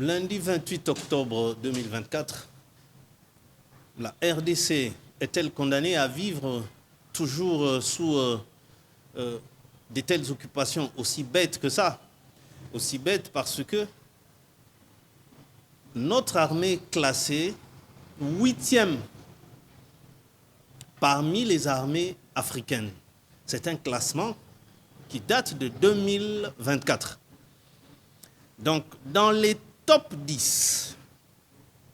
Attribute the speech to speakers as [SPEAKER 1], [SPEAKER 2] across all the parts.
[SPEAKER 1] Lundi 28 octobre 2024, la RDC est-elle condamnée à vivre toujours sous de telles occupations aussi bêtes que ça? Aussi bêtes parce que notre armée classée 8e parmi les armées africaines. C'est un classement qui date de 2024. Donc, dans les top 10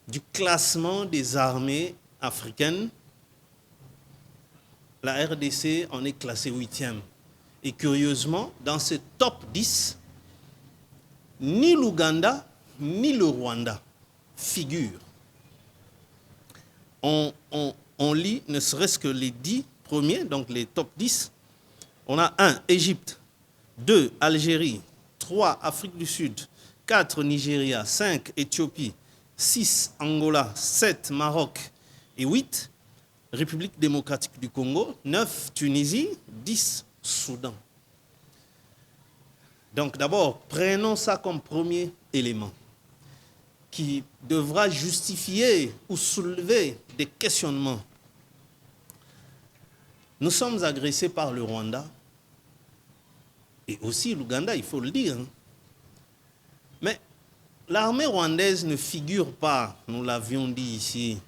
[SPEAKER 1] du classement des armées africaines, la RDC en est classée 8e. Et curieusement, dans ce top 10, ni l'Ouganda, ni le Rwanda figurent. On lit ne serait-ce que les 10 premiers, donc les top 10. On a 1, Égypte, 2, Algérie, 3, Afrique du Sud, 4, Nigeria, 5, Éthiopie, 6, Angola, 7, Maroc et 8, République démocratique du Congo, 9, Tunisie, 10, Soudan. Donc d'abord, prenons ça comme premier élément qui devra justifier ou soulever des questionnements. Nous sommes agressés par le Rwanda et aussi l'Ouganda, il faut le dire. Mais l'armée rwandaise ne figure pas, nous l'avions dit ici,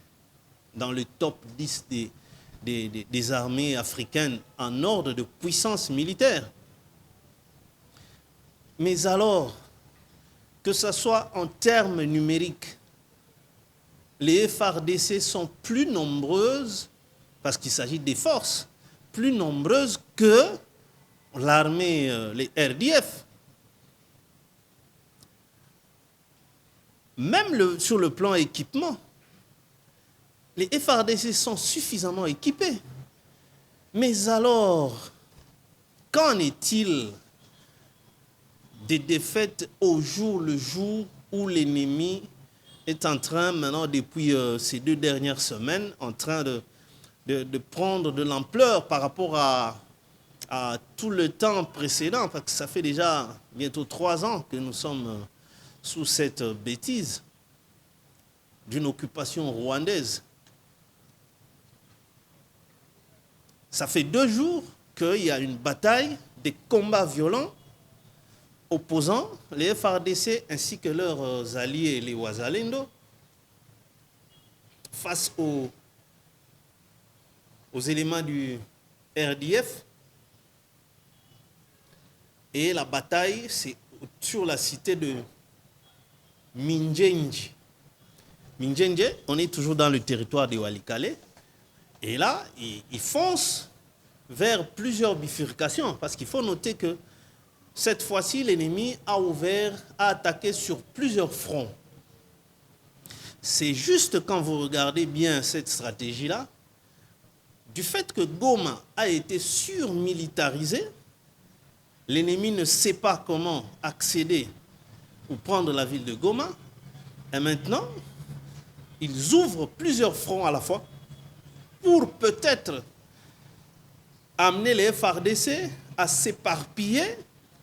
[SPEAKER 1] dans le top 10 des armées africaines en ordre de puissance militaire. Mais alors, que ce soit en termes numériques, les FARDC sont plus nombreuses, parce qu'il s'agit des forces, plus nombreuses que l'armée, les RDF. Même sur le plan équipement, les FARDC sont suffisamment équipés. Mais alors, qu'en est-il des défaites au jour le jour où l'ennemi est en train, maintenant depuis ces 2 dernières semaines, en train de prendre de l'ampleur par rapport à tout le temps précédent, parce que ça fait déjà bientôt 3 ans que nous sommes sous cette bêtise d'une occupation rwandaise. Ça fait 2 jours qu'il y a une bataille, des combats violents opposant les FARDC ainsi que leurs alliés, les Wazalendo, face aux éléments du RDF. Et la bataille, c'est sur la cité de Minjenje. Minjenje, on est toujours dans le territoire de Walikale. Et là, ils foncent vers plusieurs bifurcations, parce qu'il faut noter que cette fois-ci, l'ennemi a attaqué sur plusieurs fronts. C'est juste quand vous regardez bien cette stratégie-là, du fait que Goma a été surmilitarisé, l'ennemi ne sait pas comment accéder ou prendre la ville de Goma, et maintenant, ils ouvrent plusieurs fronts à la fois pour peut-être amener les FARDC à s'éparpiller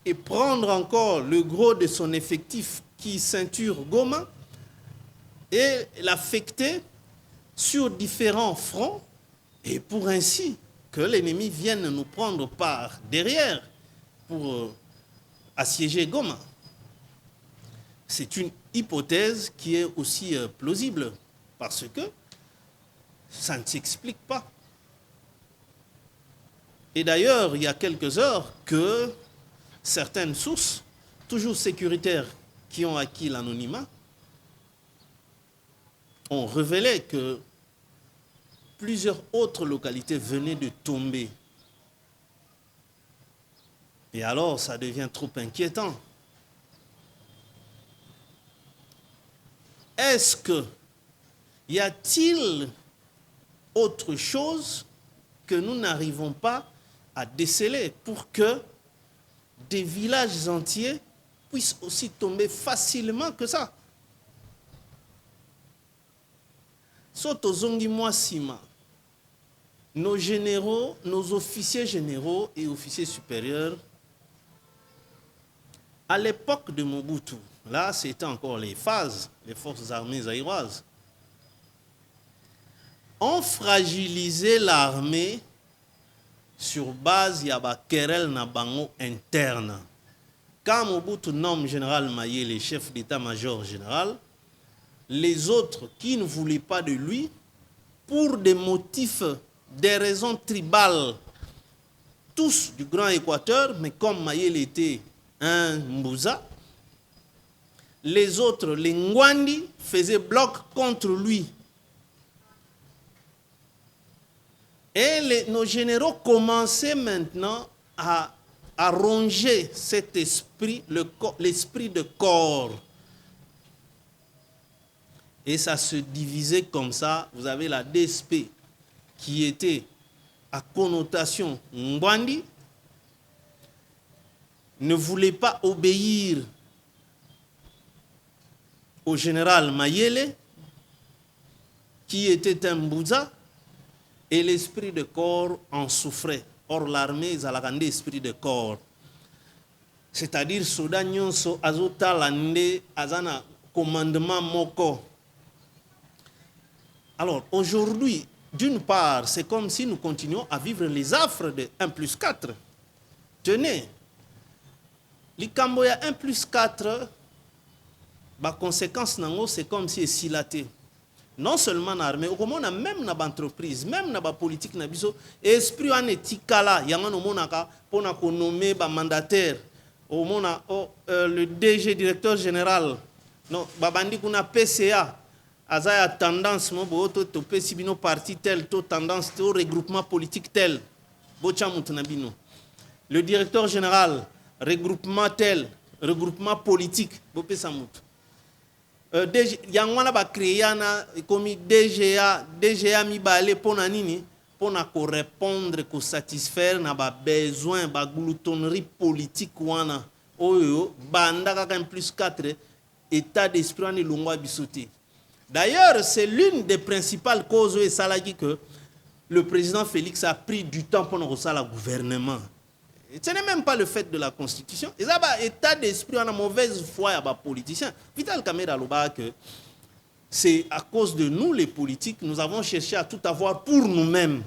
[SPEAKER 1] et prendre encore le gros de son effectif qui ceinture Goma et l'affecter sur différents fronts, et pour ainsi que l'ennemi vienne nous prendre par derrière pour assiéger Goma. C'est une hypothèse qui est aussi plausible parce que ça ne s'explique pas. Et d'ailleurs, il y a quelques heures que certaines sources, toujours sécuritaires, qui ont acquis l'anonymat, ont révélé que plusieurs autres localités venaient de tomber. Et alors, ça devient trop inquiétant. Est-ce que y a-t-il autre chose que nous n'arrivons pas à déceler pour que des villages entiers puissent aussi tomber facilement que ça? Soto zongi mwasima, nos généraux, nos officiers généraux et officiers supérieurs, à l'époque de Mobutu, Là, c'était encore les phases, les forces armées zaïroises, ont fragilisé l'armée sur base de la querelle nabango interne. Quand Mobutu nomme général Mayele, les chefs d'état-major général, les autres qui ne voulaient pas de lui, pour des motifs, des raisons tribales, tous du Grand Équateur, mais comme Mayele était un Mbouza, les autres, les Ngwandi, faisaient bloc contre lui. Et nos généraux commençaient maintenant à ronger cet esprit, l'esprit de corps. Et ça se divisait comme ça. Vous avez la DSP qui était à connotation Ngwandi, ne voulait pas obéir au général Mayele, qui était un Mbouza, et l'esprit de corps en souffrait. Or, l'armée, ils ont esprit de corps. C'est-à-dire, Soudan Nyonso, Azota Lande, Azana, commandement Moko. Alors, aujourd'hui, d'une part, c'est comme si nous continuons à vivre les affres de 1+4. Tenez, l'Ikamboya 1+4, la conséquence, c'est comme si c'est silaté. Non seulement dans l'armée, même dans l'entreprise, même dans la politique, l'esprit en éthique, il y a un nommer mandataire, le DG, directeur général, non, babandi kuna PCA, a tendance, parti tel, tendance, au regroupement politique tel, le directeur général, regroupement tel, regroupement politique, Yangwana ba créé comme DGA mi balé pour nini pour na ko répondre ko satisfaire na ba besoin ba gloutonnerie politique wana oyo banda ka 1+4 état d'esprit ni longwa bisoté. D'ailleurs, c'est l'une des principales causes et salagi que le président Félix a pris du temps pour nous le gouvernement. Ce n'est même pas le fait de la Constitution. Et ça, état d'esprit, on a mauvaise foi à les politiciens. Vital Kamerhe a que c'est à cause de nous, les politiques, nous avons cherché à tout avoir pour nous-mêmes.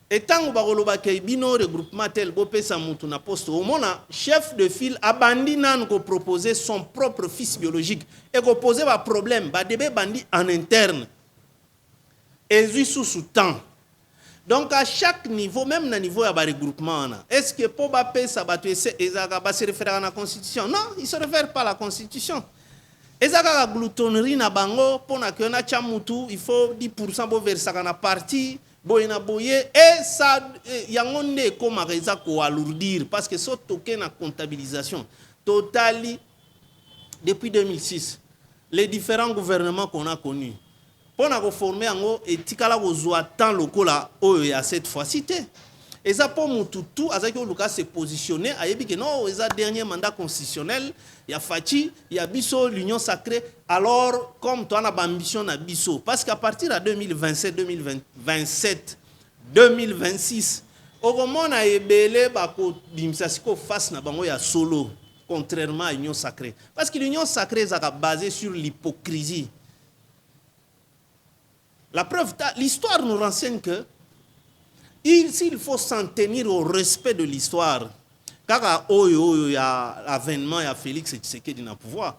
[SPEAKER 1] Et tant que bino regroupement tel bopé samutu na poste au mona chef de file abandi nan ko proposer son propre fils biologique et ko poser ba problème ba débé bandi en interne. Et lui sous temps. Donc à chaque niveau, même à niveau de regroupement, est-ce que pour ça se réfère à la Constitution? Non, il ne se réfère pas à la Constitution. Et ça la gloutonnerie na bango pour na que na chamutu, il faut 10% pour verser na parti, boyena boye et ça yangonde comme ça ko alourdir parce que ça toqué na comptabilisation totali depuis 2006 les différents gouvernements qu'on a connus. Pour nous reformer et tikala kozwa temps lokola oyo à cette fois-ci. Et ça pour Mututu azaki oluka se positionner ayebi que non ça dernier mandat constitutionnel il y a Fachi il y a biso l'union sacrée alors comme toi on a ambition na biso parce qu'à partir de 2027 2027 2026 au moment na ebele bako dimsasiko face na bango ya solo contrairement à l'union sacrée parce que l'union sacrée est basée sur l'hypocrisie. La preuve, l'histoire nous renseigne que s'il faut s'en tenir au respect de l'histoire, car il y a l'avènement, il y a Félix Tshisekedi dans le pouvoir,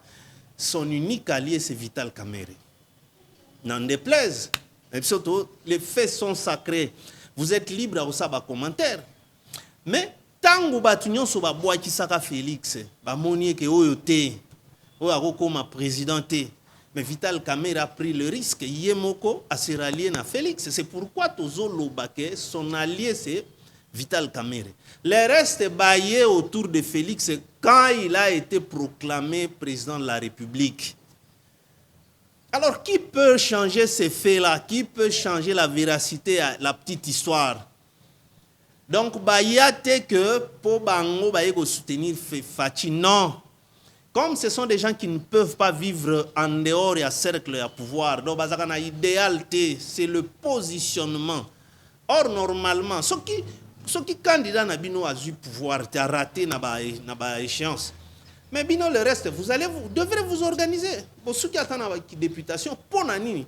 [SPEAKER 1] son unique allié c'est Vital Kamerhe. N'en déplaise, les faits sont sacrés. Vous êtes libre à ça commentaire. Mais tant que vous sur bois qui saka Félix, monier que oyote, oyo ma présidenté. Mais Vital Kamerhe a pris le risque, Yemoko, à se rallier à Félix. C'est pourquoi Tozo Lobake, son allié, c'est Vital Kamerhe. Le reste est baillé autour de Félix quand il a été proclamé président de la République. Alors, qui peut changer ces faits-là? Qui peut changer la véracité, la petite histoire? Donc, baillate que pour Bango, baillé soutenir Fachi, non. Comme ce sont des gens qui ne peuvent pas vivre en dehors et à cercle et à pouvoir, donc l'idéalité, c'est le positionnement. Or, normalement, ceux qui candidats n'ont pas eu pouvoir, tu as raté na échéance. Mais bino le reste, vous devrez vous organiser. Pour ceux qui attendent la députation, pour nani,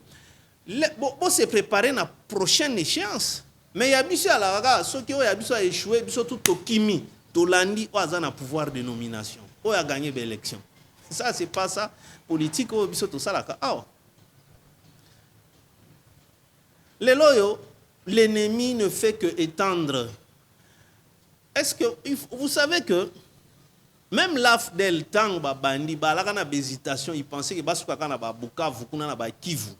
[SPEAKER 1] pour se préparer à la prochaine échéance. Mais il y a biso à la raga, ceux qui ont échoué, biso tout au kimi, tout lundi, ou à pouvoir de nomination, ou à gagner l'élection. Ça, c'est pas ça. Politique, ou biso tout ça là. Ah. Les loyaux, l'ennemi ne fait que étendre. Est-ce que vous savez que même l'AFDEL tang ba bandi ba la kana hésitation, il pensait que basuka kana ba Bukavu kuna na ba Kivu.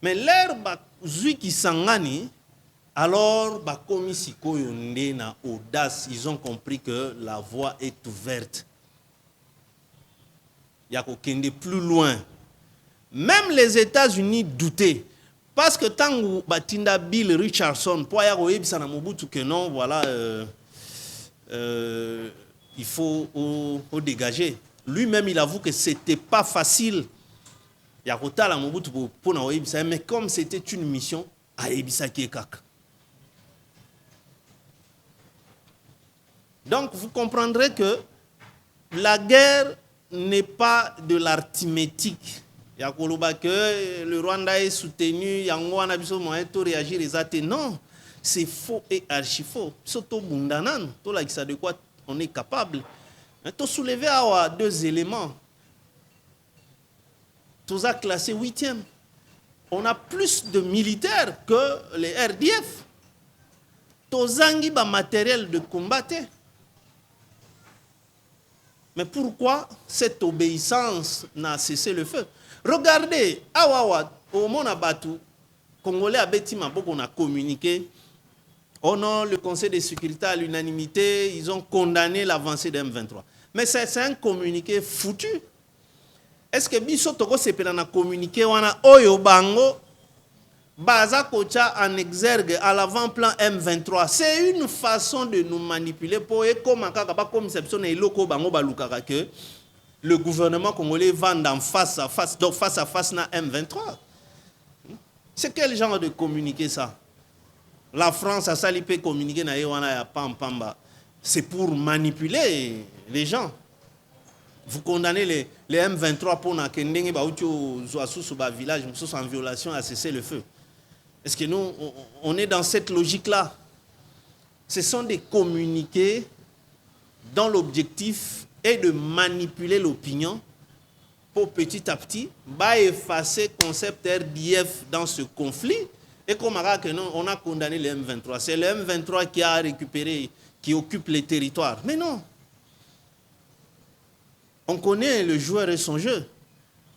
[SPEAKER 1] Mais l'air ba zui ki sangani, alors ba komi sikoyo nde na audace, ils ont compris que la voie est ouverte. Il y a kokende plus loin. Même les États-Unis doutaient. Parce que tant que Batinda Bill Richardson, pour y avoir que non, voilà, il faut dégager. Lui-même, il avoue que ce n'était pas facile. Il y a la Mobutu pour mais comme c'était une mission, à Ebisa qui est kak. Donc, vous comprendrez que la guerre n'est pas de l'arithmétique. Il y a que le Rwanda est soutenu, il y a un moyen de réagir les athées. Non, c'est faux et archi faux. Surtout Bundanan, tout là, ça de quoi on est capable. Tu soulever à deux éléments. Tous a classé 8e. On a plus de militaires que les RDF. Tous a matériel de combattre. Mais pourquoi cette obéissance n'a cessé le feu? Regardez, Awawa, au Monabatu, Congolais à Betima, on a communiqué. Oh non, le Conseil de sécurité à l'unanimité, ils ont condamné l'avancée de M23. Mais c'est un communiqué foutu. Est-ce que Biso Togo a communiqué, on a Oyo Bango, Baza Kocha en exergue à l'avant-plan M23? C'est une façon de nous manipuler pour comme que le gouvernement congolais vend en face à face, donc face à face na M23. C'est quel genre de communiqué ça? La France a salipé communiqué na Ewana Pamba. C'est pour manipuler les gens. Vous condamnez les M23 pour na kendenge ba ucho zoasu ba village en violation à cesser le feu. Est-ce que nous on est dans cette logique là? Ce sont des communiqués dont l'objectif est de manipuler l'opinion pour petit à petit effacer le concept RDF dans ce conflit. Et comme on a condamné le M23. C'est le M23 qui a récupéré, qui occupe les territoires. Mais non. On connaît le joueur et son jeu.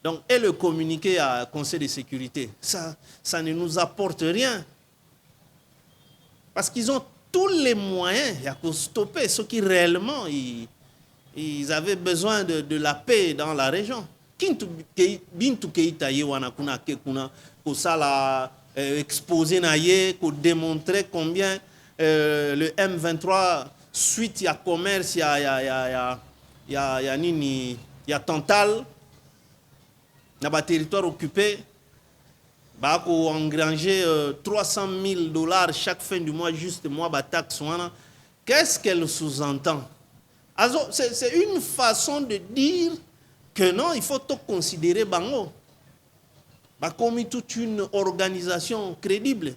[SPEAKER 1] Donc, et le communiqué à Conseil de sécurité, ça ne nous apporte rien. Parce qu'ils ont tous les moyens pour stopper ceux qui réellement ils avaient besoin de la paix dans la région. Bintu Keita yewana kuna kekuna ko sala exposer naye ko démontrer combien le M23 suite à commerce il y a Tantal na ba territoire occupé ba ko engranger $300,000 chaque fin du mois juste moi ba taxe wana. Qu'est-ce qu'elle sous-entend? C'est une façon de dire que non, il faut tout considérer Bango. Comme toute une organisation crédible.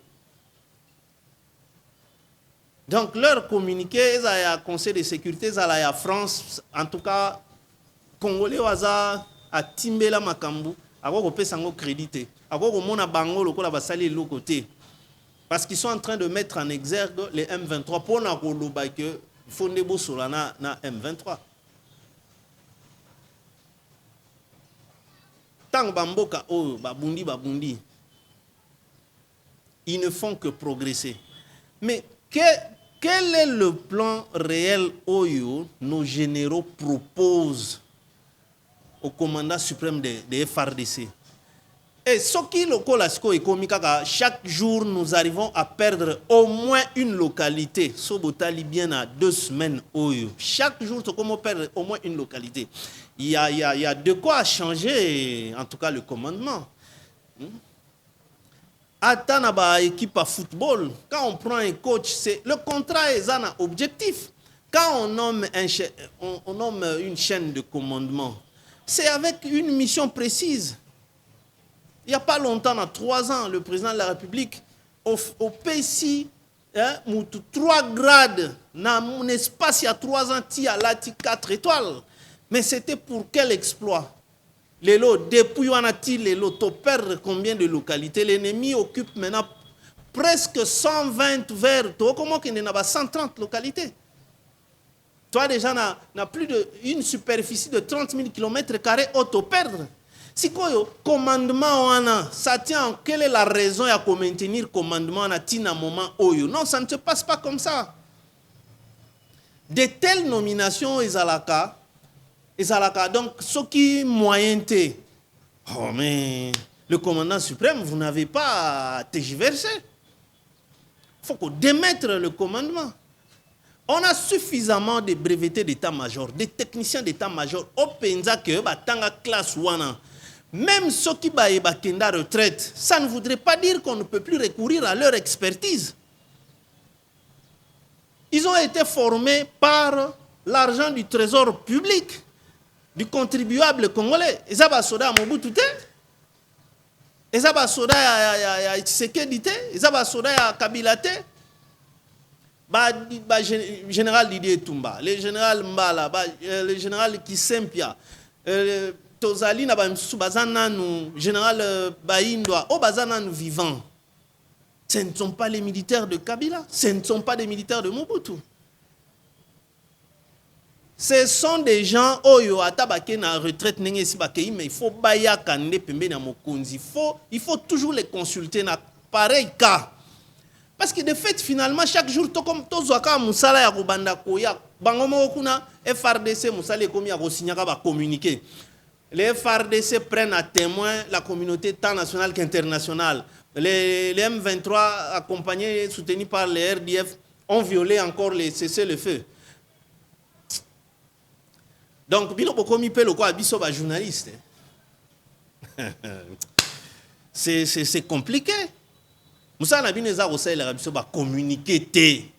[SPEAKER 1] Donc leur communiqué, ils ont un Conseil de sécurité, ils ont la France, en tout cas, Congolais, ils ont à Timbela Makambu, ils ont crédité. Ils ont Bango, ils ont côté. Parce qu'ils sont en train de mettre en exergue les M23 pour que Fondebo Solana na M23. Tant Bamboka oh babundi, ils ne font que progresser. Mais quel est le plan réel Oyo nos généraux proposent au commandant suprême des FARDC? Et ce qui est chaque jour nous arrivons à perdre au moins une localité. Sobota Libyen a 2 semaines. Chaque jour, nous perdre au moins une localité. Il y a de quoi changer, en tout cas le commandement. Attends, équipe à football, quand on prend un coach, le contrat est un objectif. Quand on nomme, on nomme une chaîne de commandement, c'est avec une mission précise. Il n'y a pas longtemps, dans 3 ans, le président de la République, au PSI, 3 grades, dans mon espace, il y a 3 ans, il y a 4 étoiles. Mais c'était pour quel exploit? Depuis on a perdre combien de localités? L'ennemi occupe maintenant presque 120 vers, comment qu'il y a 130 localités. Toi déjà, n'a plus d'une superficie de 30 000 km² auto-perdre. Si le commandement, ça tient, quelle est la raison à maintenir le commandement à un moment où? Non, ça ne se passe pas comme ça. De telles nominations, donc, ce qui est moyen, oh mais le commandant suprême, vous n'avez pas à tergiverser. Il faut qu'on démette le commandement. On a suffisamment de brevetés d'état-major, des techniciens d'état-major, au Penza que batanga classe wana. Même ceux qui ont retraite, ça ne voudrait pas dire qu'on ne peut plus recourir à leur expertise. Ils ont été formés par l'argent du trésor public, du contribuable congolais. Ils ont soda à Mobutu, ils ont soda à Tshisekedi, ils ont soda à Kabila. Général Didier Tumba, le général Mbala, le général Kisempia, Tozali na bazananu, général Baindwa, au bazananu vivant. Ce ne sont pas les militaires de Kabila, ce ne sont pas des militaires de Mobutu. Ce sont des gens oyo atabake na retraite nenge si bakei, mais il faut baya kande pembe na mokonzi. Il faut toujours les consulter na pareil cas. Parce que de fait, finalement, chaque jour, comme Tozwaka Moussala ya Rubanda Koya, Bangomo Kuna, FRDC, Moussala Komi a Rosignaka va communiquer. Les FRDC prennent à témoin la communauté tant nationale qu'internationale. Les M23, accompagnés, soutenus par les RDF, ont violé encore les cessez-le-feu. Donc, Bilo Bokomi Pelo quoi, Biso ba journaliste. C'est compliqué. Moussa Nabi Neza Rosa il a communiqué.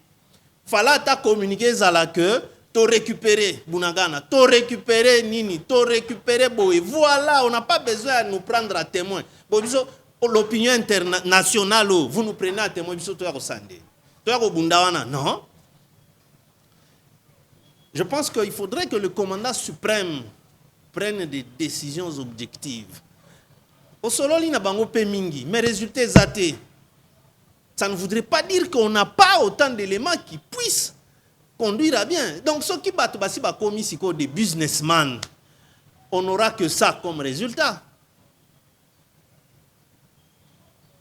[SPEAKER 1] Fala ta communiqué zala que to récupérer Bunagana, to récupérer Nini, to récupérer Boé. Voilà, on n'a pas besoin de nous prendre à témoin. L'opinion internationale, vous nous prenez à témoin. Non. Je pense qu'il faudrait que le commandant suprême prenne des décisions objectives. Au solo, il n'a pas mingi, mais résultat zaté. Ça ne voudrait pas dire qu'on n'a pas autant d'éléments qui puissent conduire à bien. Donc, ceux qui battent commis des businessmen, on n'aura que ça comme résultat.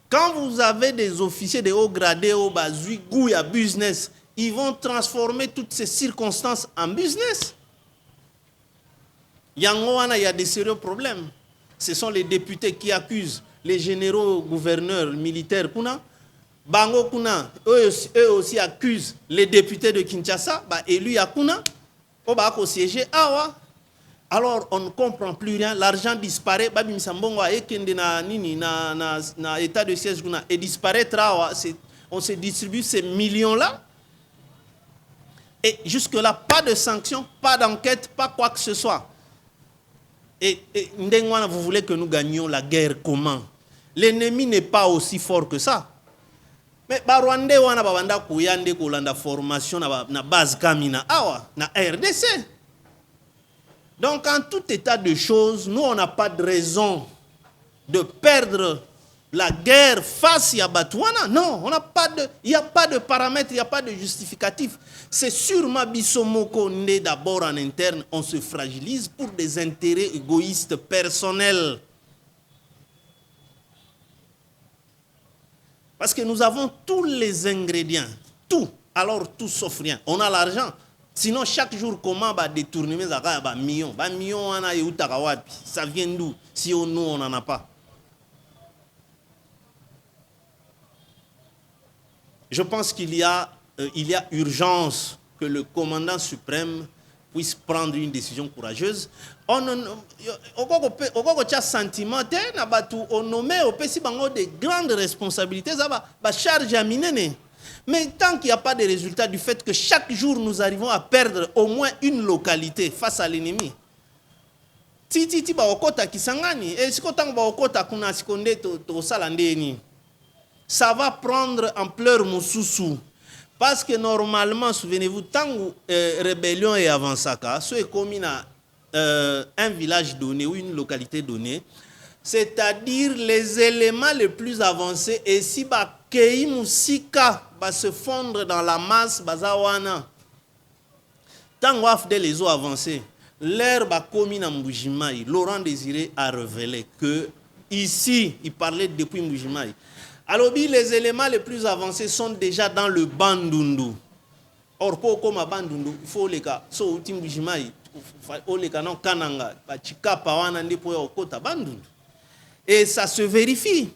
[SPEAKER 1] Quand vous avez des officiers de haut gradé, au bazui, gouya business, ils vont transformer toutes ces circonstances en business. Il y a des sérieux problèmes. Ce sont les députés qui accusent les généraux, gouverneurs, militaires, Bango Kuna, eux aussi accusent les députés de Kinshasa, élus à Kuna, au siège Awa. Alors on ne comprend plus rien, l'argent disparaît, Babi Misambongo a ekende na état de siège Kuna et disparaîtra, on se distribue ces millions-là. Et jusque-là, pas de sanctions, pas d'enquête, pas quoi que ce soit. Et Ndengwana, vous voulez que nous gagnions la guerre comment? L'ennemi n'est pas aussi fort que ça. Mais Rwandais wana babanda kuyande kolanda formation na base Kamina awa na RDC. Donc en tout état de choses, nous on n'a pas de raison de perdre la guerre face à Batouana. Non, il n'y a pas de paramètres, il n'y a pas de justificatif. C'est sûrement Bissomoko né d'abord en interne, on se fragilise pour des intérêts égoïstes personnels. Parce que nous avons tous les ingrédients, tout, alors tout sauf rien. On a l'argent. Sinon, chaque jour, comment détourner mes millions? Ça vient d'où? Si nous, on n'en a pas. Je pense qu'il y a urgence que le commandant suprême puisse prendre une décision courageuse. On a sentiment on nomme au PC de grandes responsabilités, ça va charge à miner. Mais tant qu'il n'y a pas de résultat du fait que chaque jour nous arrivons à perdre au moins une localité face à l'ennemi. Titi ba okota kisangani et si kotang ba okota kuna sikonde to salandeni. Ça va prendre ampleur mususu parce que normalement souvenez-vous tant rébellion et avansaka, ce est comme un village donné ou une localité donnée, c'est-à-dire les éléments les plus avancés et si ba kei musika va se fondre dans la masse bazawana. Tant que les eaux avancées, l'herbe a commis dans Mbujimaï. Laurent Désiré a révélé que ici, il parlait depuis Mbujimaï. Alors, les éléments les plus avancés sont déjà dans le Bandundu. Or, pour comme Bandundu, il faut les cas, so uti Mbujimaï, il les cas non Kananga, Pachika, Pawana, Ndepo, Okota, Bandundu. Et ça se vérifie.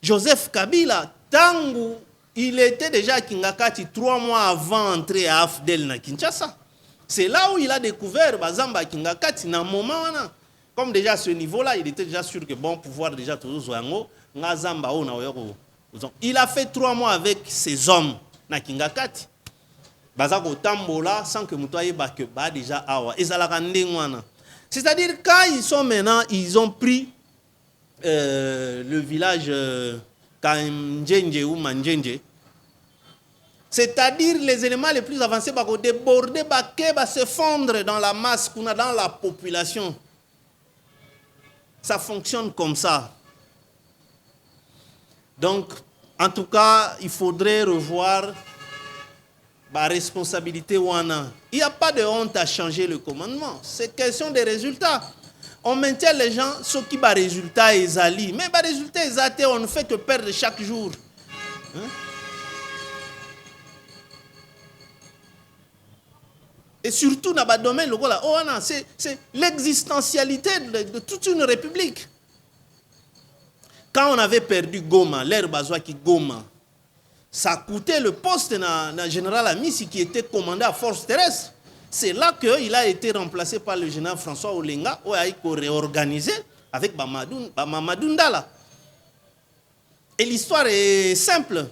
[SPEAKER 1] Joseph Kabila, Tangu, il était déjà à Kingakati 3 mois avant d'entrer à Afdel na Kinshasa. C'est là où il a découvert Bazamba Kingakati dans un moment. Comme déjà à ce niveau-là, il était déjà sûr que bon pouvoir déjà tout Zouango, Ngazamba o na oyoko. Il a fait 3 mois avec ses hommes na Kingakati. Bazako Tambola sans que Moutoye Bake ba déjà awa. C'est-à-dire quand ils sont maintenant, ils ont pris le village Kanjenje ou Manjenje. C'est-à-dire les éléments les plus avancés vont déborder, vont se fondre dans la masse qu'on a dans la population. Ça fonctionne comme ça. Donc, en tout cas, il faudrait revoir la responsabilité. Il n'y a pas de honte à changer le commandement. C'est question des résultats. On maintient les gens, ceux qui ont des résultats, ils allient. Mais les résultats, on ne fait que perdre chaque jour. Hein? Et surtout dans le domaine, c'est l'existentialité de toute une république. Quand on avait perdu Goma, l'ère Bazouaki Goma, ça coûtait le poste d'un général Amissi qui était commandé à force terrestre. C'est là qu'il a été remplacé par le général François Olenga, où il a été réorganisé avec Mamadou Ndala. Et l'histoire est simple.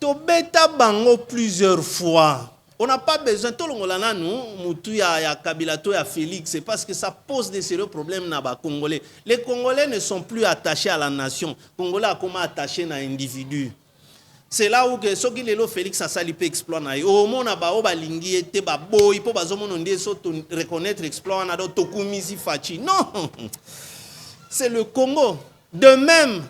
[SPEAKER 1] Tobeta Bango plusieurs fois. On n'a pas besoin, tout le monde nous, Moutou, ya Kabila, ya Félix, c'est parce que ça pose des sérieux problèmes dans les Congolais. Les Congolais ne sont plus attachés à la nation. Les Congolais sont comme attachés à l'individu. C'est là où ceux qui les Félix a sali peut exploiter. Au monde na ba obalingi ete ba boy po bazomo ndie so reconnaître exploit na do tokumisi fachi. Non. C'est le Congo. De même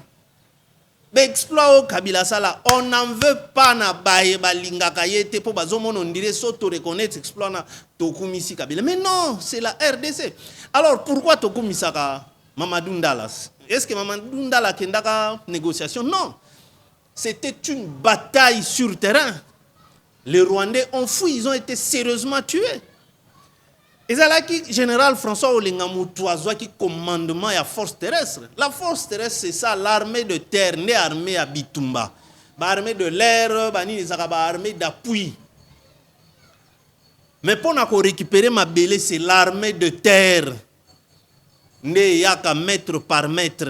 [SPEAKER 1] exploit au Kabila Sala, on n'en veut pas na baye balingaka yete po bazomo ndire so to reconnaître exploit na tokumisi Kabila. Mais non, c'est la RDC. Alors pourquoi tokumisaka Mamadou Ndala? Est-ce que Mamadou Ndala kendaka négociation? Non. C'était une bataille sur terrain. Les Rwandais ont fui, ils ont été sérieusement tués. Et c'est là que le général François Olenga Moutoazoa qui commandement à force terrestre. La force terrestre, c'est ça, l'armée de terre, n'est armée à Bitumba. L'armée de l'air, l'armée d'appui. Mais pour récupérer ma belle, c'est l'armée de terre. N'est yaka mètre par mètre.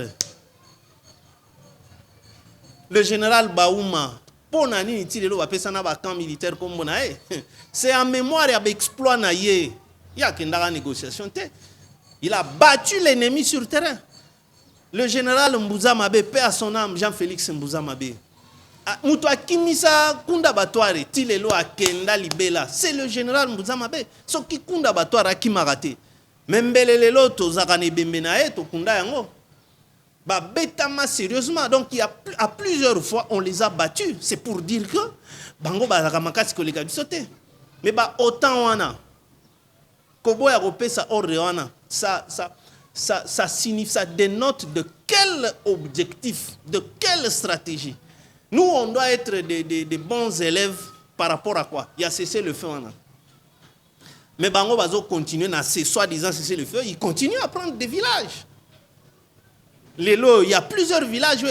[SPEAKER 1] Le général Baouma, c'est en mémoire avec exploit naïe. Il y a une négociation. Il a battu l'ennemi sur le terrain. Le général Mbouza Mabé, paix à son âme, Jean-Félix Mbouza Mabé. C'est le général Mbouza Mabé. Ce qui kunda batware qui m'a raté. Membelelelo to zakane bembenae to kunda yango. Bah, bétama sérieusement. Donc, il y a à plusieurs fois, on les a battus. C'est pour dire que Bango Baramakasi kolega bisote. Mais bah, autant on a. Kobo ya repé ça orréana. Ça signifie, ça dénote de quel objectif, de quelle stratégie. Nous, on doit être des bons élèves par rapport à quoi? Il y a cessé le feu. Mais Bango Bazo continue à soi-disant cesser le feu. Il continue à prendre des villages. Lélo, il y a plusieurs villages,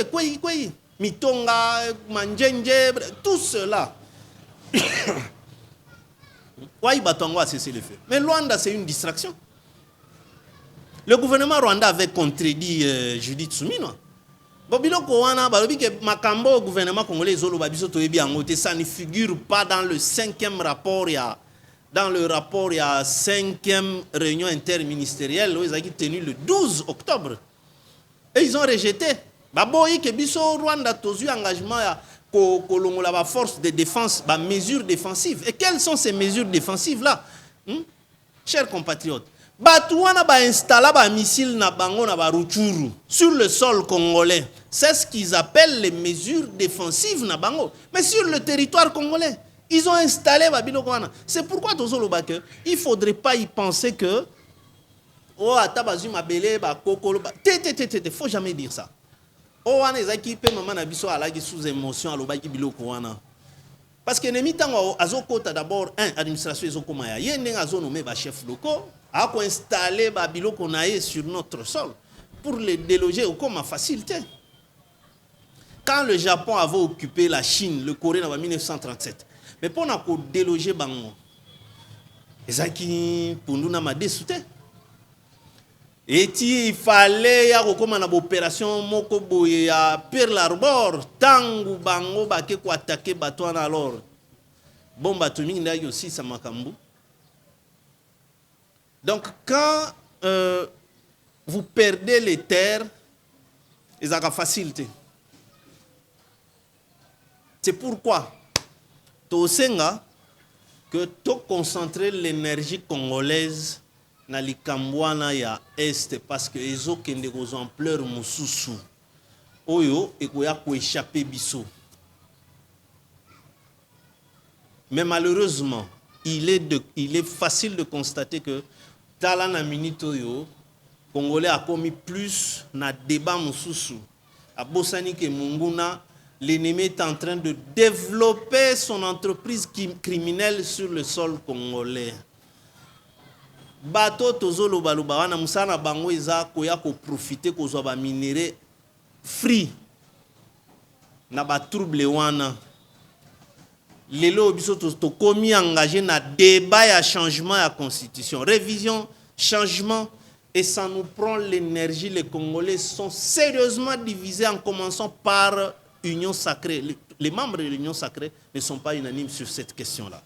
[SPEAKER 1] Mitonga, Manjenje, tout cela. Batongo a cessé le feu. Mais Rwanda, c'est une distraction. Le gouvernement rwandais avait contredit Judith Suminwa. Bobiloko wana balobi que makambo gouvernement congolais zolo babiso toyebi angote, ça ne figure pas dans le 5e rapport dans le rapport il y a 5e réunion interministérielle où ils ont tenu le 12 octobre. Et ils ont rejeté. Baboyi que biso Rwanda tozu engagement ya kolongola ba force de défense, ba mesures défensives. Et quelles sont ces mesures défensives là? Chers compatriotes, Batouana ba installa ba missile na bango na ba Rutshuru sur le sol congolais. C'est ce qu'ils appellent les mesures défensives na bango. Mais sur le territoire congolais, ils ont installé ba biloko wana. C'est pourquoi tozolo ba que il faudrait pas y penser que oh atabazu mabele ba kokolo ba faut jamais dire ça. Oh wana ezaki pe maman na biso alaki sous émotion alobaki biloko wana. Parce que nemi tango azokota d'abord administration ezokoma ya ye ndenge azonomé ba chef locaux a ko installer ba biloko na ye sur notre sol pour les déloger au comme facilité. Quand le Japon avait occupé la Chine, le Corée en 1937, mais pour na ko déloger bango ezaki punduna madesute. Et il fallait y avoir une opération moko boye à Pearl Harbor tangu bango bake ko attaquer bateau alors bombe atomique ndaki aussi ça makambu. Donc quand vous perdez les terres, ils ont facilité. C'est pourquoi tosenga que to concentrer l'énergie congolaise na likambwana ya est parce que ezo kende gozo ampleur mususu oyo ekoya ko échapper biso. Mais malheureusement, il est facile de constater que tala na minute oyo Congolais a commis plus na débat mususu. A bosani ke munguna l'ennemi est en train de développer son entreprise criminelle sur le sol congolais. Bato tozolo baluba wana musana bango eza koya ko profiter kozwa ba minéraux free na ba trouble wana. Lelo biso to komi engagé na débat ya changement ya constitution, révision, changement, et ça nous prend l'énergie. Les Congolais sont sérieusement divisés en commençant par Union Sacrée. Les membres de l'Union Sacrée ne sont pas unanimes sur cette question-là.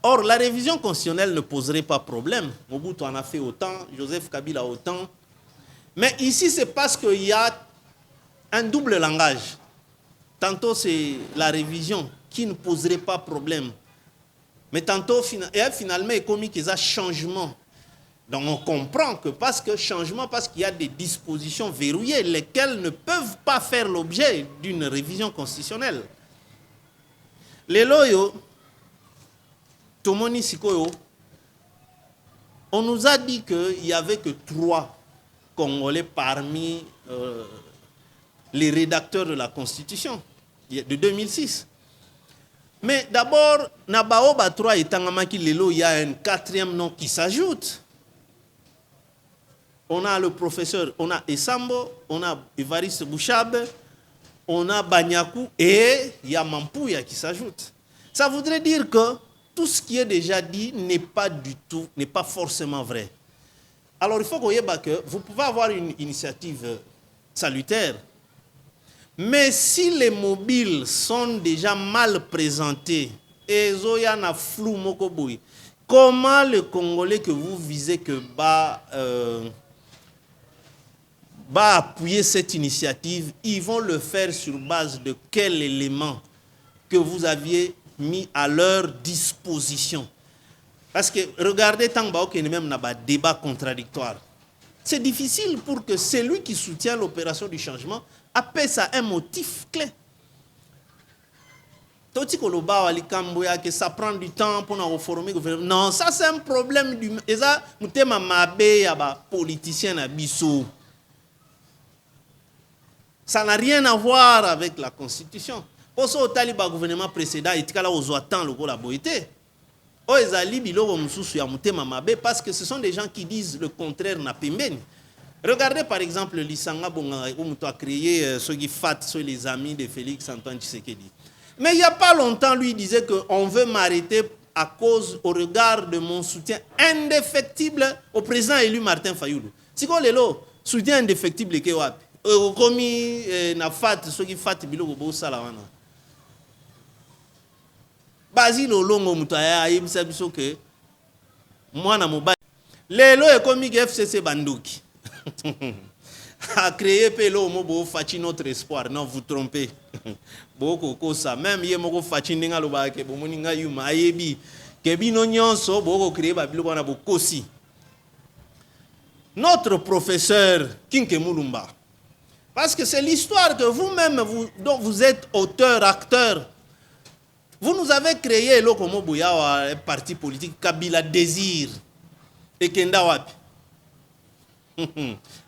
[SPEAKER 1] Or, la révision constitutionnelle ne poserait pas problème. Mobutu en a fait autant, Joseph Kabila autant. Mais ici, c'est parce qu'il y a un double langage. Tantôt, c'est la révision qui ne poserait pas problème. Mais tantôt, finalement, il y a comme un changement. Donc, on comprend que parce que changement, parce qu'il y a des dispositions verrouillées, lesquelles ne peuvent pas faire l'objet d'une révision constitutionnelle. Les loyaux, Tomoni Sikoyo, on nous a dit qu'il n'y avait que 3 Congolais parmi les rédacteurs de la Constitution de 2006. Mais d'abord, Nabaoba 3 et Tangamaki Lelo, il y a un 4e nom qui s'ajoute. On a le professeur, on a Esambo, on a Evariste Bouchabe, on a Banyaku et il y a Mampouya qui s'ajoute. Ça voudrait dire que tout ce qui est déjà dit n'est pas du tout, n'est pas forcément vrai. Alors il faut qu'on y ait que vous pouvez avoir une initiative salutaire, mais si les mobiles sont déjà mal présentés, et Zoyana flou mokoboui, comment le Congolais que vous visez que va appuyer cette initiative, ils vont le faire sur base de quel élément que vous aviez mis à leur disposition. Parce que regardez, tant que même n'a pas débat contradictoire. C'est difficile pour que celui qui soutient l'opération du changement appelle ça un motif clé. Que ça prend du temps pour nous reformer le gouvernement. Non, ça c'est un problème du politicien à Bissau. Ça n'a rien à voir avec la Constitution. Pour ça, le gouvernement précédent, il y a la boïté. Parce que ce sont des gens qui disent le contraire n'a pas. Regardez par exemple l'Isanga Bonga, où on a créé ceux qui fat sur les amis de Félix Antoine Tshisekedi. Mais il n'y a pas longtemps, lui disait qu'on veut m'arrêter à cause, au regard de mon soutien indéfectible au président élu Martin Fayoulou. Si on le soutien indéfectible, komi na fat soki fat biloko bo sala wana bazi lolongo mutu ayebisa biso ke mwana mobali lelo ekomi ke FCC banduki a créé pelo mobo fachi notre espoir. Non, vous trompez. Beaucoup ça. Même yé moko fachi ninga loba ke bomoni nga yuma ayebi ke bino nyonso boko créé babilo bana bokosi. Notre professeur Kinke Mulumba. Parce que c'est l'histoire que vous-même dont vous êtes auteur, acteur. Vous nous avez créé le comme Bouya un parti politique Kabila Désir et Kenda Wapi.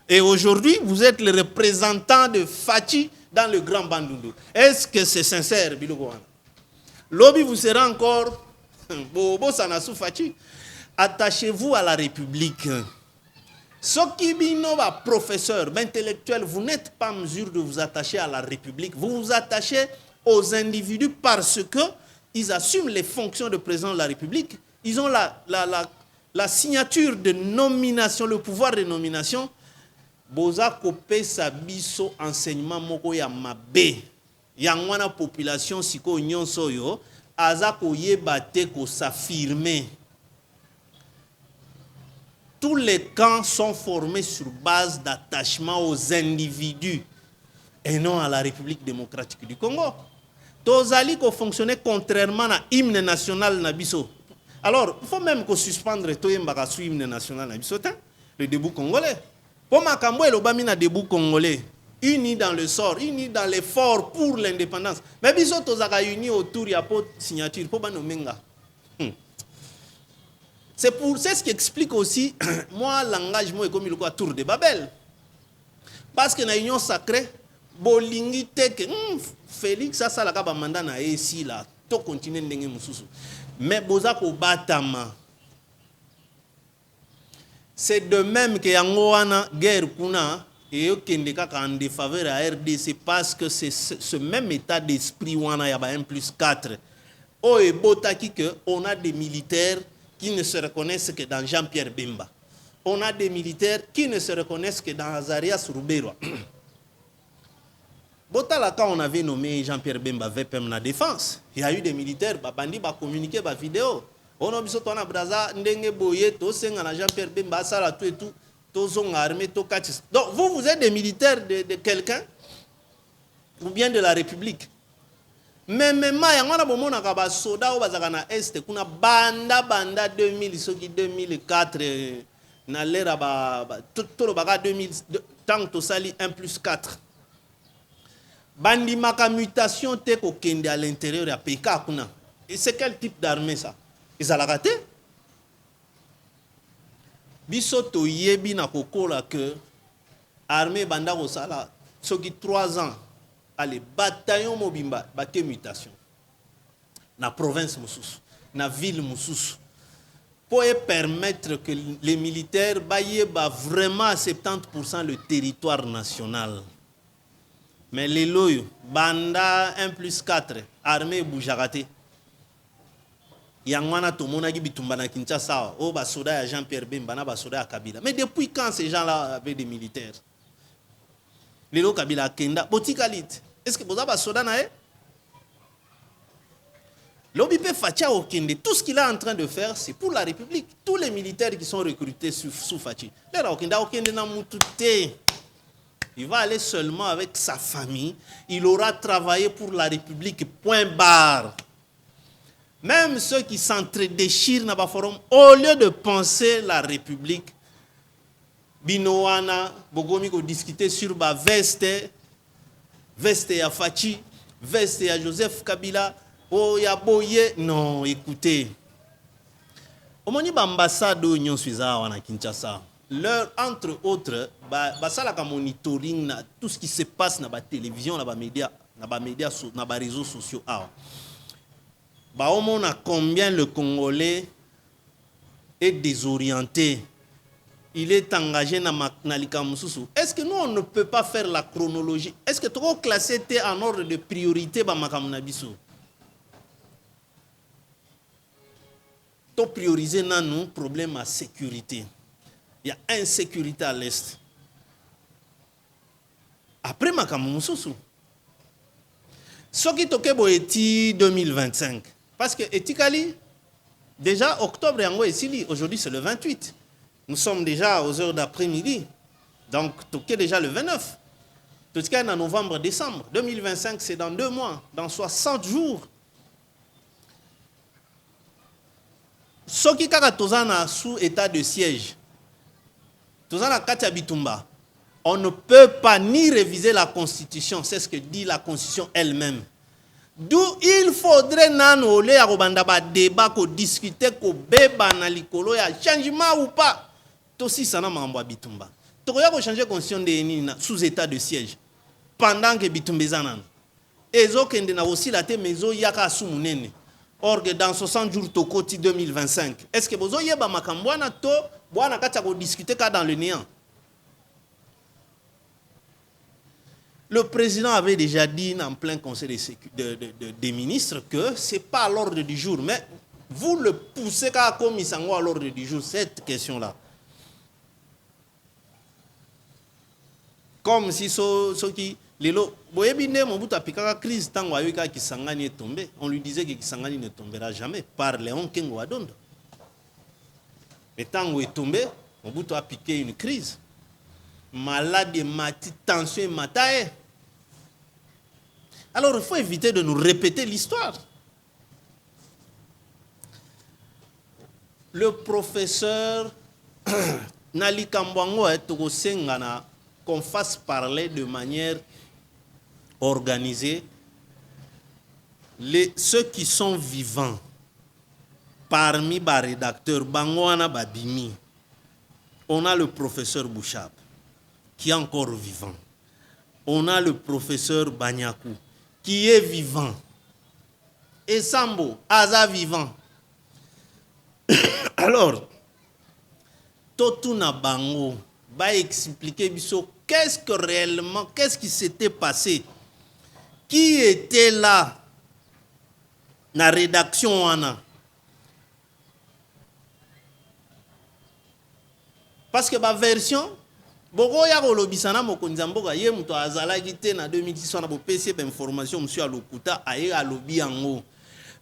[SPEAKER 1] Et aujourd'hui, vous êtes le représentant de Fachi dans le Grand Bandundu. Est-ce que c'est sincère, Bilogouana? Lobby vous sera encore Bobo Sanasu Fachi. Attachez-vous à la République. Ce qui est professeur, intellectuel, vous n'êtes pas en mesure de vous attacher à la République. Vous vous attachez aux individus parce qu'ils assument les fonctions de président de la République. Ils ont la signature de nomination, le pouvoir de nomination. Boza kopé sa biso enseignement moko ya mabe. Yangwana population siko nyonso yo aza koyeba te ko s'affirmer. Tous les camps sont formés sur base d'attachement aux individus et non à la République démocratique du Congo. Tozali ko fonctionner contrairement à l'hymne national na biso. Alors, il faut même qu'on suspendre tout l'hymne national na biso, le debout congolais. Pour Makambo et l'Obamina debout congolais, unis dans le sort, unis dans l'effort pour l'indépendance. Mais biso tozaka unis autour de la signature pour Banomenga. C'est ce qui explique aussi, moi, l'engagement est comme il y a tour de Babel. Parce que dans l'union sacrée, bolingi teke, Félix, ça la kaba mandat na ici là, tout continue ndenge mususu. Mais bozako batama. C'est de même que yangoana guerre kuna et okende kaka en défaveur à RDC parce que c'est ce même état d'esprit wana yaba 1+4. Oh et botaki que on a des militaires qui ne se reconnaissent que dans Jean-Pierre Bemba. On a des militaires qui ne se reconnaissent que dans Azarias Rouberoa. Botalaka, on avait nommé Jean-Pierre Bemba VPM la défense. Il y a eu des militaires, bandi ba communiquer ba vidéo. On a biso tona braza ndenge boye to senga na Jean-Pierre Bemba sala tout et tout to zonga armée to katis. Donc vous êtes des militaires de quelqu'un ou bien de la République. Mais même yangona bomona ka ba soda o bazaka na est kuna banda 2000 soki 2004 na l'era ba to baka 2000 tant to sali 1+4. Bandi maka mutation te ko kende à l'intérieur ya PK kuna. Et c'est quel type d'armée ça? Ils ont raté. Biso to yebi na kokola que armée banda ko sala soki 3 ans. Allez, bataillon mobimba, baté mutation. Na province Moussous, na ville Moussous. Pour permettre que les militaires baillent vraiment à 70% le territoire national. Mais les loyaux, banda 1+4, armée boujarate. Yangwana tomona ki bitumba na Kinshasa, oh basoda ya Jean-Pierre Bemba na basoda ya Kabila. Mais depuis quand ces gens-là avaient des militaires? Les lots Kabila Kenda, Botikalit. Est-ce que vous avez soda nae? L'OBP Facha Okende, tout ce qu'il est en train de faire, c'est pour la République. Tous les militaires qui sont recrutés sous Fachi. Il va aller seulement avec sa famille. Il aura travaillé pour la République, point barre. Même ceux qui s'entre-déchirent dans le forum, au lieu de penser la République, Binoana, Bogomi, discuter sur la veste ya Fachi, veste ya Joseph Kabila, oh ya Boye. Non, écoutez. Au moment où l'ambassade de l'Union Suisse à Kinshasa, leur, entre autres, ça la monitoring tout ce qui se passe dans la télévision, dans les médias, dans les réseaux sociaux. On a combien le Congolais est désorienté. Il est engagé dans Nalika Moussou. Est-ce que nous, on ne peut pas faire la chronologie? Est-ce que tu as classé en ordre de priorité dans Makamunabiso? Tu as priorisé dans nous problème à sécurité. Il y a insécurité à l'Est. après makambo mosusu. Soki tokebo eti 2025 parce que etikali déjà octobre yango esili, aujourd'hui c'est le 28. Nous sommes déjà aux heures d'après-midi. Donc toké déjà le 29. Totika en novembre décembre 2025, c'est dans 2 mois, dans 60 jours. Soki kaka tozana sous état de siège. Tozana katia bitumba. On ne peut pas ni réviser la Constitution, c'est ce que dit la Constitution elle-même. D'où il faudrait nano le arobandaba débat ko discuter ko beba na likolo ya changement ou pas. Tosi sana mambo bitumba. Tokoya ko changer constitution de nini sous état de siège pendant que bitumba zanan. Ezo kende na aussi la te mezo yaka sumunene. Or que dans 60 jours tokoti 2025. Est-ce que bozo yeba makambwana to bwana katia ko discuter ka dans le néant? Le président avait déjà dit en plein conseil des ministres que ce n'est pas à l'ordre du jour. Mais vous le poussez comme il s'en va à l'ordre du jour, cette question-là. Comme si ceux qui... On lui disait que Kisangani ne tombera jamais par Léon Kengo Adondo. Mais tant est tombé, Mobutu a piqué une crise. Malade, tension et matae. Alors il faut éviter de nous répéter l'histoire. Le professeur Nali Kambwango est qu'on fasse parler de manière organisée ceux qui sont vivants parmi les rédacteurs Bangoana Babimi. On a le professeur Bouchab qui est encore vivant. On a le professeur Banyakou qui est vivant. Et Sambo, Aza vivant. Alors, Totuna Bango va expliquer qu'est-ce qui s'était passé. Qui était là dans la rédaction Wana? Parce que la version, Boko ya kolobisana mokonzi mboka ye muto azalaki te na 2010 na bo PC information monsieur Alokuta aye alobi yango.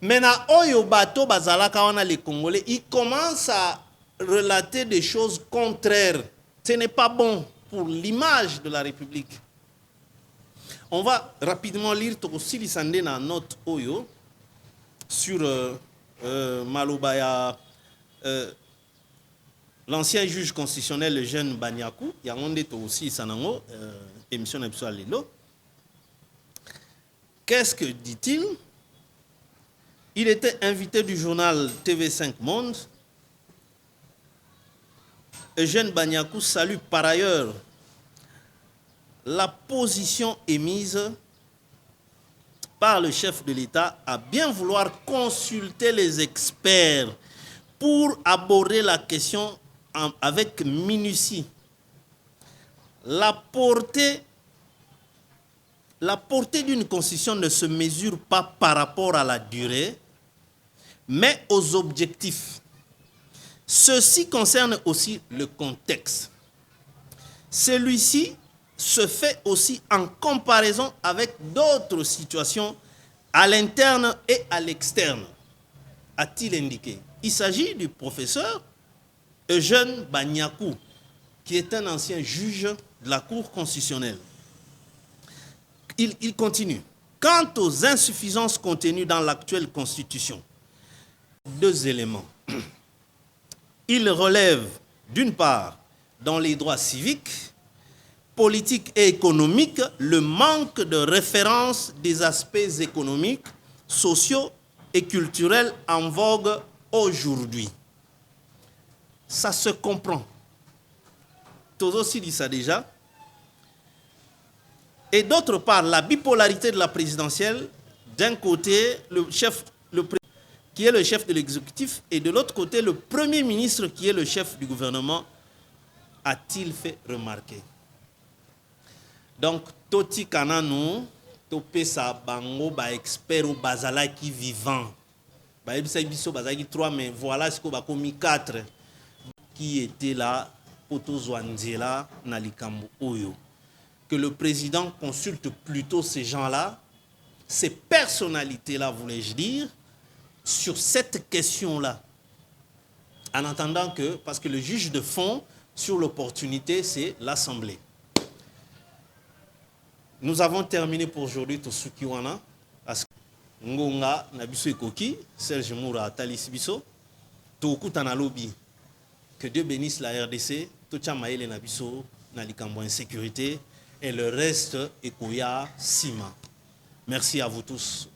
[SPEAKER 1] Maintenant oyo bato bazalaka wana les Congolais, ils commencent à relater des choses contraires. Ce n'est pas bon pour l'image de la République. On va rapidement lire Tokosili Sande na note oyo sur Malobaya l'ancien juge constitutionnel, le jeune Banyakou, il y a aussi Sanango, émission d'Epsoal Lelo. Qu'est-ce que dit-il? Il était invité du journal TV5 Monde. Eugène Banyakou salue par ailleurs la position émise par le chef de l'État à bien vouloir consulter les experts pour aborder la question avec minutie. La portée d'une constitution ne se mesure pas par rapport à la durée, mais aux objectifs. Ceci concerne aussi le contexte. Celui-ci se fait aussi en comparaison avec d'autres situations à l'interne et à l'externe, a-t-il indiqué. Il s'agit du professeur Eugène Banyakou, qui est un ancien juge de la Cour constitutionnelle. Il continue. Quant aux insuffisances contenues dans l'actuelle Constitution, 2 éléments. Il relève, d'une part, dans les droits civiques, politiques et économiques, le manque de référence des aspects économiques, sociaux et culturels en vogue aujourd'hui. Ça se comprend. Tozo aussi dit ça déjà. Et d'autre part, la bipolarité de la présidentielle, d'un côté, qui est le chef de l'exécutif, et de l'autre côté, le premier ministre qui est le chef du gouvernement, a-t-il fait remarquer. Donc, Toti Kananou, Topesa Bango, expert au Bazalaki vivant. Biso Bazalaki 3, mais voilà ce qu'on a commis 4 qui était là, Poto Zwanzela, Nalikambo Oyo. que le président consulte plutôt ces gens-là, ces personnalités-là, voulais-je dire, sur cette question-là. En attendant que, parce que le juge de fond sur l'opportunité, c'est l'Assemblée. Nous avons terminé pour aujourd'hui tout ce qui wana. Ngonga Nabiso Ekoki, Serge Moura, Talis Biso, Tokuta lobby. Que Dieu bénisse la RDC, Tocha Maël Nabiso, Nalikambo Insécurité, et le reste Ekoya Sima. Merci à vous tous.